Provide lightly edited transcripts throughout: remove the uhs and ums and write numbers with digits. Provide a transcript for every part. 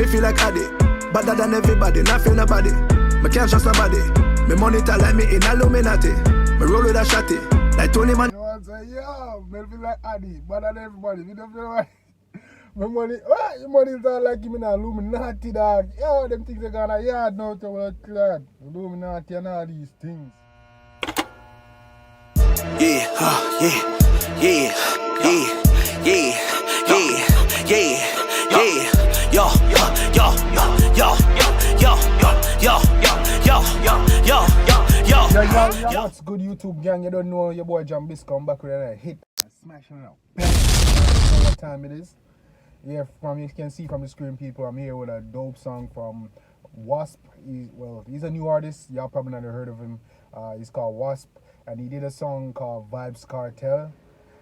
Me feel like Addy, better than everybody, not feel nobody. Me can't trust nobody. Me monitor like me in Illuminati. Me roll with a shotty, like Tony Man. You want to say, yo, me feel like Addy, better than everybody. You don't feel like my money, your money is all like him in Illuminati, dog. Yo, them things are gonna yard now to work clad. Illuminati and all these things. Yeah, Yo, what's good YouTube gang? You don't know your boy Jambisco. I'm back with a hit. Smashing it out. What time it is? Yeah, you can see from the screen, people, I'm here with a dope song from Wasp. He's a new artist. Y'all probably never heard of him. He's called Wasp, and he did a song called Vybz Kartel.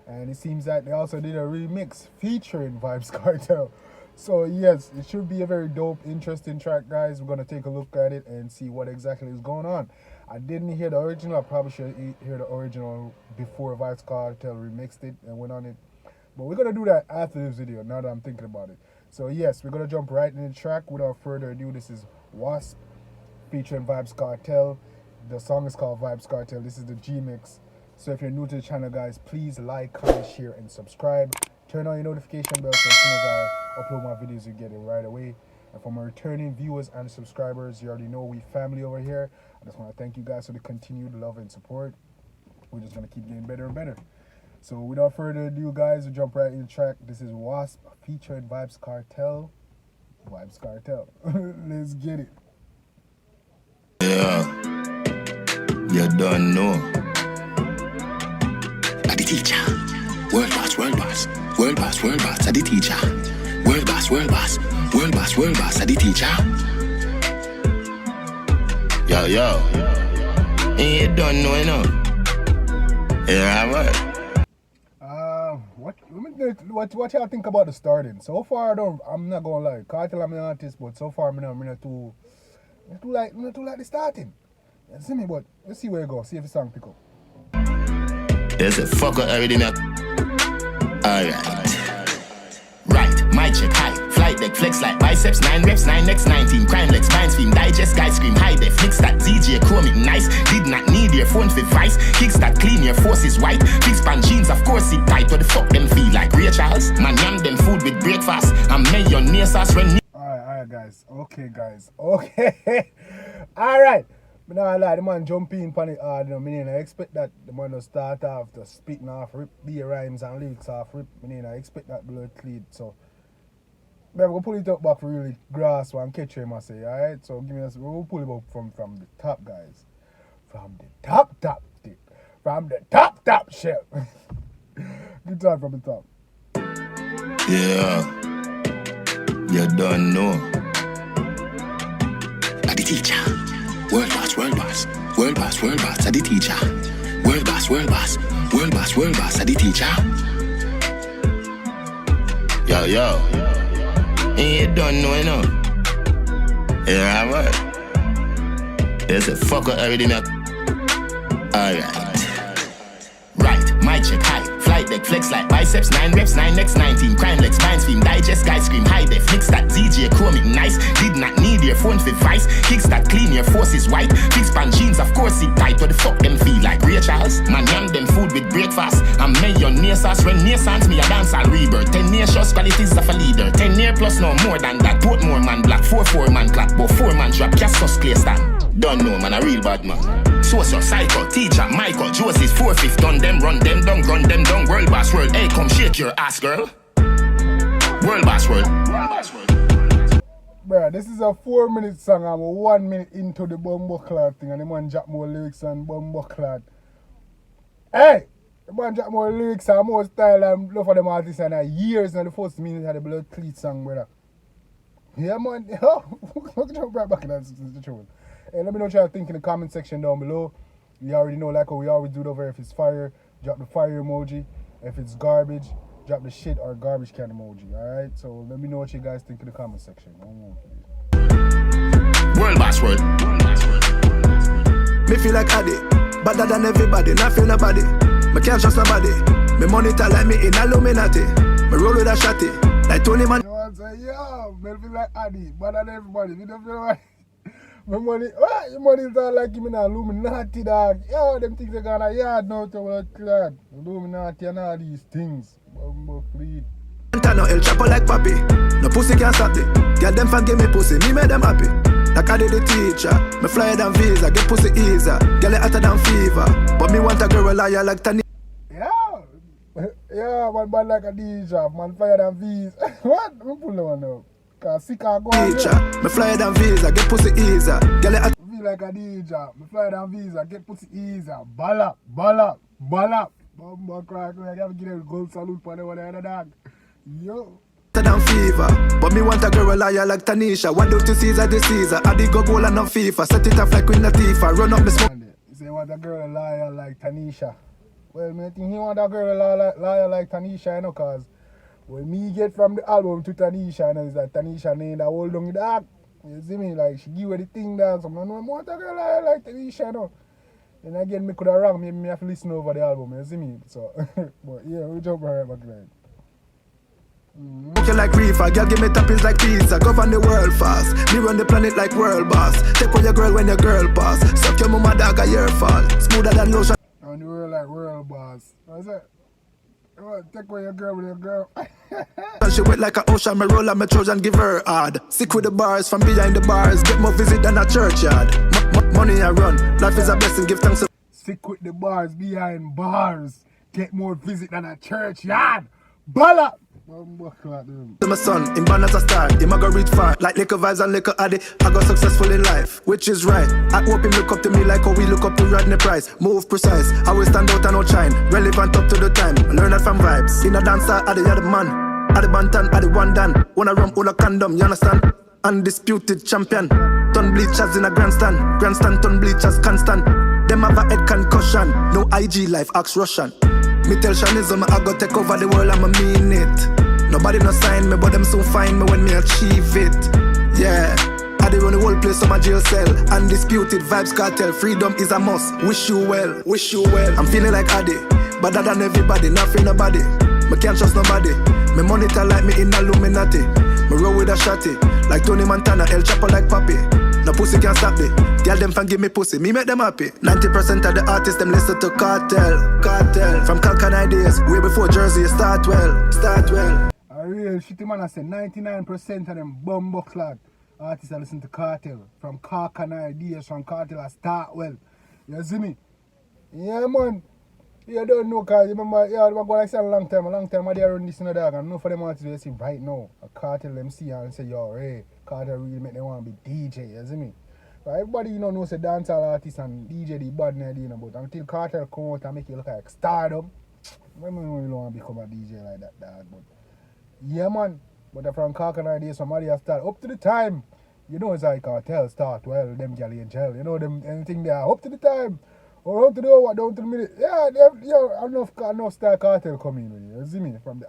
And it seems that they also did a remix featuring Vybz Kartel. So yes, it should be a very dope, interesting track, guys. We're gonna take a look at it and see what exactly is going on. I didn't hear the original. I probably should hear the original before Vybz Kartel remixed it and went on it. But we're gonna do that after this video, now that I'm thinking about it. So yes, we're gonna jump right in the track. Without further ado, this is Wasp featuring Vybz Kartel. The song is called Vybz Kartel. This is the G-Mix. So if you're new to the channel, guys, please like, comment, share, and subscribe. Turn on your notification bell so as soon as I upload my videos, you get it right away. And for my returning viewers and subscribers, you already know we family over here. I just want to thank you guys for the continued love and support. We're just going to keep getting better and better. So without further ado, guys, we'll jump right in the track. This is Wasp featuring Vybz Kartel. Vybz Kartel. Let's get it. Yeah, you don't know. I'm the teacher. World boss, world boss. World boss, world boss. I'm the teacher. World boss, world boss. World boss, world boss. I'm the teacher. Yo, yo. You don't know, you know. Yeah, what? What y'all think about the starting? So far, I'm not gonna lie. Kartel, I'm an artist, but so far, I'm not too like the starting. You see me, but let's see where it goes. See if the song pick up. There's a fuck up everything up. Alright. Right, my check high. Flight deck flex like biceps, 9 reps, 9x, 19. Crime legs, spine stream, digest, guy scream, high def. Mix that DJ, chromic, nice. Did not need your phone for vice. Kicks that clean, your force is white. Big span jeans, of course it tight. What the fuck them feel like? Ray Charles? Man, yam them food with breakfast. I'm mayonnaise sauce when. Alright, guys. Okay, guys. Okay. Alright. But now I lie, the man jump in on it hard, you know, I expect that the man will start off the spitting off, rip the rhymes and lyrics off, rip, I expect that blood clean, so we're going to pull it up back really grasp and catch him, I say, alright? So give me this, we'll pull it up from the top, guys. From the top, tip. From the top shelf. Good time from the top. Yeah, you don't know. I'm the teacher. World boss, world boss. World boss, world boss. I'm the teacher. World boss, world boss. World boss, world boss. I'm the teacher. Yo, yo. You don't know, you know. Yeah, what? There's a fuck up everything up. Alright. Right, my check high. Flight deck flex like biceps, 9 reps, 9x, 19. Crime legs, spine stream, digest, guy scream, high def. Mix that DJ, chromic, nice. Did not need your phone for vice. Kicks that clean, your force is white. Big span jeans, of course it tight. What the fuck them feel like? Ray Charles? Man, yam them food with breakfast. I'm mayonnaise sauce. When Naissance me a dance, I'll rebirth. 10 nations qualities of a leader. 10 year plus no more than that. Portmore man black, 4-4 man clap. But 4 man drop, just sus clear stand. Don't know, man, a real bad man. Source psycho, teacher, Michael, Josie's 4-5, done them, run them down, run them down, world boss world. Hey, come shake your ass, girl. World boss world. Bruh, this is a 4-minute song. I'm 1 minute into the Bumbleclad thing, and the man drop more lyrics than Bumbleclad. Hey! The man drop more lyrics and more style and love for them artists and years in the first minute of the Blood Cleat song, brother. Yeah, man. Look at jump right back in that situation. Hey, let me know what y'all think in the comment section down below. You already know, like how we always do it over. If it's fire, drop the fire emoji. If it's garbage, drop the shit or garbage can emoji. Alright? So let me know what you guys think in the comment section. World boss world. Me feel like Addy, better than everybody, not feel nobody. Me can't trust nobody. Me monitor like me in Illuminati. Me roll with a shotty, like Tony Man. You know what I'm say, yo, man, feel like Addy, better than everybody. You don't feel like my money, what? Your money is all like him in Illuminati, dog. Yo, them things are gonna yard now to what clad. Illuminati and all these things. Bumbo fleet. No El Chapo like papi. No pussy can stop it. Girl, them fan give me pussy, me make them happy. Like I did the teacher, me flyer than visa, get pussy easier. Girl, it hotter than fever. But me want a girl liar like Tani. Yeah, man, bad like a DJ, man, flyer than visa. What? Me pull the one up. Cause sick and go. Teacher, me flyer than visa, get pussy easier. Girl, it hotter. Feel like a DJ, me flyer than visa, get pussy easier. Ball up. Bumbo crack, I gotta give them a gold salute for the other dog. Yo. Than fever, but me want a girl liar like Tanisha. What do to Caesar the Caesar? I dig go goal and no FIFA. Set it off like Queen Latifah. Run up me smoke. He say want a girl liar like Tanisha. Well, me think he want a girl liar like Tanisha, you know, cause when me get from the album to Tanisha, you know, is that Tanisha named a whole long dog. You see me? Like she give her the thing dog. So I know I want a girl liar like Tanisha, you know. And again, me could have wrong. Me have to listen over the album. You see me? So, but yeah, we jump right back there. You like reefer, girl give me toppings like pizza. Govern the world fast, me run the planet like world boss. Take on your girl when your girl pass. Suck your mama dog a your fault. Smoother than lotion. On the world like world boss. What's that? Take on your girl with your girl. She wet like an ocean, me roll on my Trojan, give her hard. Sick with the bars, from behind the bars. Get more visit than a churchyard. Money I run, life is a blessing, give thanks to. Sick with the bars, behind bars. Get more visit than a churchyard. Balla! To my son, him born as a star, him a go reach far. Like liquor vibes and liquor addy, I got successful in life, which is right. I hope him look up to me like how we look up to Rodney Price. Move precise, I will stand out and outshine. Relevant up to the time, learn that from vibes. In a dancer, I the other man, I the bantan, I the one dan. Wanna rum, wanna condom, you understand? Undisputed champion. Ton bleachers in a grandstand, ton bleachers constant. Them have a head concussion, no IG life, ask Russian. Me tell Shanism I go take over the world, I'ma mean it. Nobody no sign me, but them soon find me when me achieve it. Yeah, I dey run the whole place on my jail cell. Undisputed Vybz Kartel, freedom is a must. Wish you well. I'm feeling like Addy, better than everybody, not fear nobody. Me can't trust nobody. Me monitor like me in Illuminati. Me roll with a shotty, like Tony Montana, El Chapo like Papi. No pussy can't stop it. Girl them fan give me pussy, me make them happy. 90% of the artists them listen to Kartel. From Calcan days, way before Jersey start well. A real shitty man I say 99% of them bumbo clad artists I listen to Kartel. From Calcan days, from Kartel I start well. You see me? Yeah man. You don't know cause you remember, yeah, I'm going to say a long time I did run this in the dog and no for them artists they see right now. A Kartel them see and say, yo, hey, Kartel really make them want to be DJ, you see me? But everybody you know knows a dancehall artist and DJ the bad idea, but until Kartel come out and make you look like stardom, I don't know you don't want to become a DJ like that dog, but yeah man, but from Calcan days somebody has start up to the time. You know it's like Kartel start well, them galley and gel, you know them anything there up to the time. Or down to the hour, down to the minute. Yeah, enough style Kartel come in with you. You see me? From the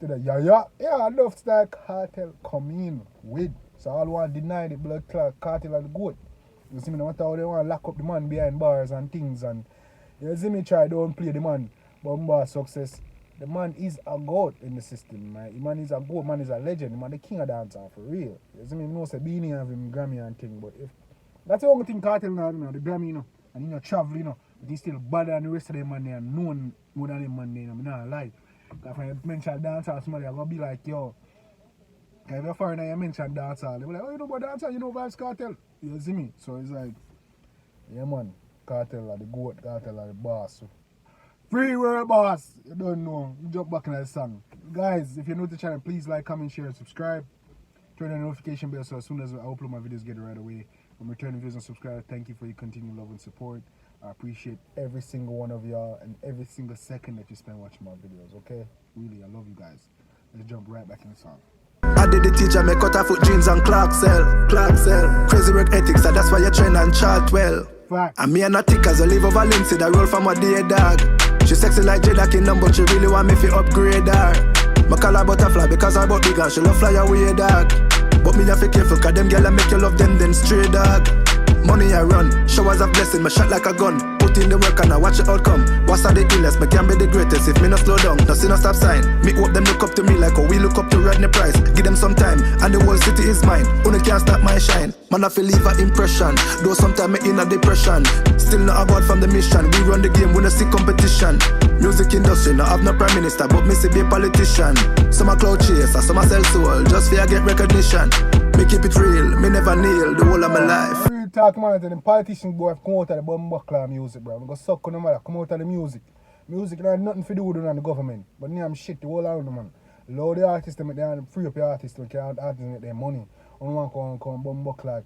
to the yeah, enough style Kartel come in with. So all want to deny the blood clot Kartel and the goat. You see me? No matter how they want to lock up the man behind bars and things and you see me try don't play the man. But success. The man is a goat in the system, man. The man is a goat, man is a legend, the man the king of dancehall for real. You see me? No say Beanie have him Grammy and thing, but if that's the only thing Kartel now, the Grammy, you know. And you know, travel, you know, but he's still better than the rest of them man there and known more than them man there, you know, I'm not lie. Because when you mention dancehall, somebody are going to be like, yo, if you're foreigner, you mention dancehall, they'll be like, oh, you know about dancehall, you know Vybz Kartel. You see me? So it's like, yeah man, Kartel are the goat, Kartel are the boss. So. Free world boss, you don't know, you jump back in that song. Guys, if you're new to the channel, please like, comment, share, and subscribe. Turn on the notification bell so as soon as I upload my videos, get it right away. From returning viewers and subscribers, thank you for your continued love and support. I appreciate every single one of y'all and every single second that you spend watching my videos, okay? Really, I love you guys. Let's jump right back in the song. I did the teacher, me cut off foot jeans and Clark sell. Crazy work ethics, so that's why you train and chart well. Fact. And me and her thick as I live over Lindsay, that roll from a day dog. She sexy like Jada Kingdom, but she really want me to upgrade her. I call her butterfly because I bought big and she love fly away dog. But me have to careful cause them girls make you love them then stray dog. Money I run, showers of blessing, my shot like a gun. Put in the work and I watch the outcome. What's the illness, me can be the greatest if me no slow down. No see no stop sign. Me hope them look up to me like how we look up to Rodney Price. Give them some time, and the whole city is mine. Only can't stop my shine. Man, I feel leave an impression. Though sometimes me in a depression. Still not about from the mission. We run the game, we no see competition. Music industry, no have no prime minister, but me see be a politician. Some a cloud chaser, some a sell soul, just for get recognition. Me keep it real, me never kneel the whole of my life. Real talk, man, the politicians boy have come out of the bumbuckler music, bro. I'm gonna suck on them, come out of the music. Music not nothing to do with the government, but I'm shit the whole around them, man. Load the artists, they free up the artists, they can't artists make their money. On one come bumbuckler,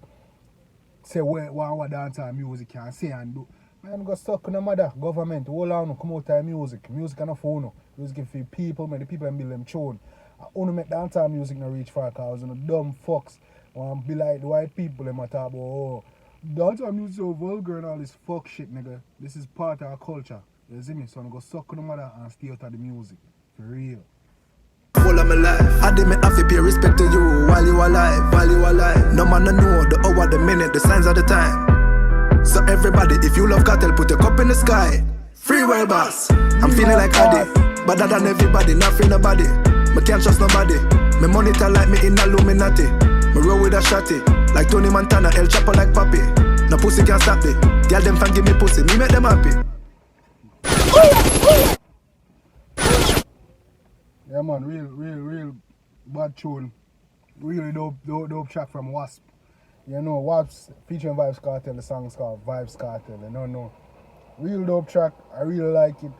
say what dance and music can say and do. Man, go stuck on the mother government. Hold on, come out of music. Music and a phone. Music for people, make the people and build them tune. I only make dancehall music not reach far cause you know dumb fucks want to be like the white people them talk about oh dancehall music so vulgar and all this fuck shit nigga. This is part of our culture. You see me? So I'm gonna suck on the mother and stay out of the music. For real. All of my life, I did me have to pay respect to you while you alive, while you alive. No man no know the hour, the minute, the signs of the time. So everybody, if you love Kartel, put your cup in the sky. Free world boss. I'm feeling like Addy, better than everybody, not feel nobody. Me can't trust nobody. Me monitor like me in Illuminati. Me roll with a shotty, like Tony Montana, El Chapo like Papi. No pussy can't stop it. Girl them fan give me pussy, me make them happy. Yeah man, real bad tune. Really dope track from Wasp. You know, Wasp featuring Vybz Kartel, the song is called Vybz Kartel. You know. Real dope track, I really like it.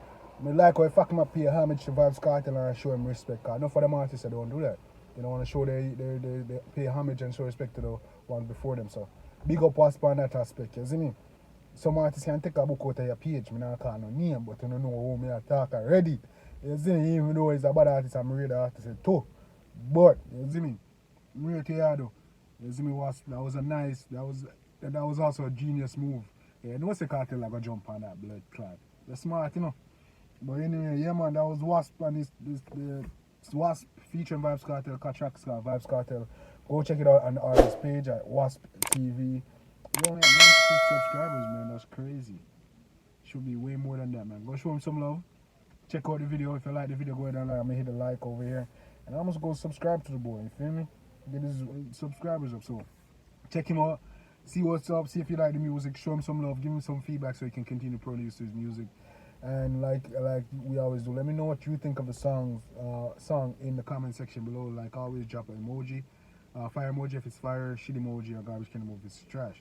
I like how I fucking pay homage to Vybz Kartel and show him respect. Cause enough of them artists that don't do that. You know, want to show they pay homage and show respect to the ones before them. So big up Wasp on that aspect, you see me? Some artists can take a book out of your page. I don't call no name, but you don't know who me talk already. You see me? Even though it's a bad artist, I'm a real artist too. But you see me? I'm real to you though. You see me? That was a nice. That was also a genius move. Yeah, no say Kartel like a jump on that blood clot. They're smart, you know. But anyway, yeah man, that was Wasp and this Wasp featuring Vybz Kartel, track called Vybz Kartel. Go check it out on the artist page at Wasp TV. You only have 96 subscribers, man. That's crazy. Should be way more than that, man. Go show him some love. Check out the video. If you like the video, go down there. I'm gonna hit the like over here. And I'm just go subscribe to the boy, you feel me? Get his subscribers up. So check him out. See what's up, see if you like the music, show him some love, give him some feedback so he can continue to produce his music. And like we always do, let me know what you think of the song in the comment section below. Like always, drop an emoji, fire emoji if it's fire, shit emoji, or garbage can emoji if it's trash.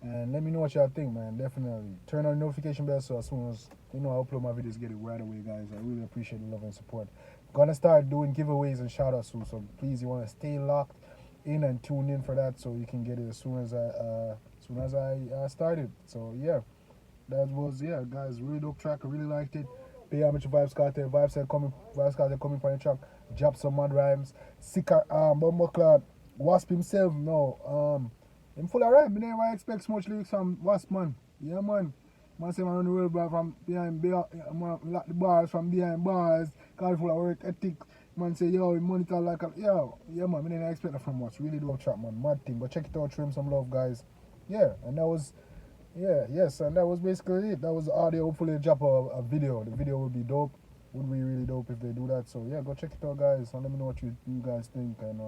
And let me know what y'all think, man. Definitely turn on the notification bell so as soon as I upload my videos, get it right away, guys. I really appreciate the love and support. Gonna start doing giveaways and shout outs soon, so please, you wanna stay locked in and tune in for that so you can get it as soon as I started. So yeah, that was guys, really dope track. I really liked it. Pay homage to Vybz Kartel. Vybz Kartel coming for the track. Drop some mad rhymes. Sicker Bumbleclad. Wasp himself him full of rhyme. I never expect much lyrics from Wasp, man. Yeah man. Man say man on the road from behind lock the bars from behind bars. Call full of work ethic. Man say, yo, we monitor like a, yeah man, I didn't expect that from us. Really dope track, man, mad thing. But check it out, show him some love, guys. Yeah, and that was, and that was basically it. That was the audio. Hopefully they drop a video. The video will be dope. Would be really dope if they do that. So yeah, go check it out, guys, and let me know what you guys think. And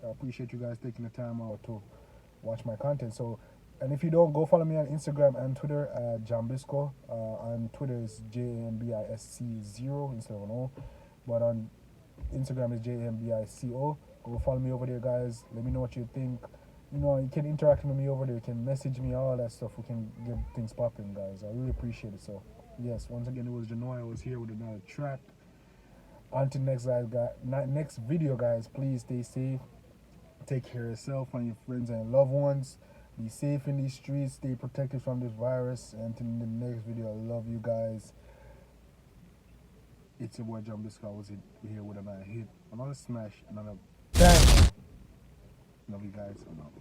I appreciate you guys taking the time out to watch my content. So, and if you don't, go follow me on Instagram and Twitter at Jambisco. On Twitter is JAMBISC0 instead of an O. But on Instagram is JMBICO. Go follow me over there, guys. Let me know what you think. You know, you can interact with me over there. You can message me, all that stuff. We can get things popping, guys. I really appreciate it. So, yes, once again, it was Janoy. I was here with another track. Until next video, guys, please stay safe. Take care of yourself and your friends and loved ones. Be safe in these streets. Stay protected from this virus. Until the next video, I love you guys. It's your boy Jambisco. I was here with another hit, another smash, another bang. Love you guys. I'm out.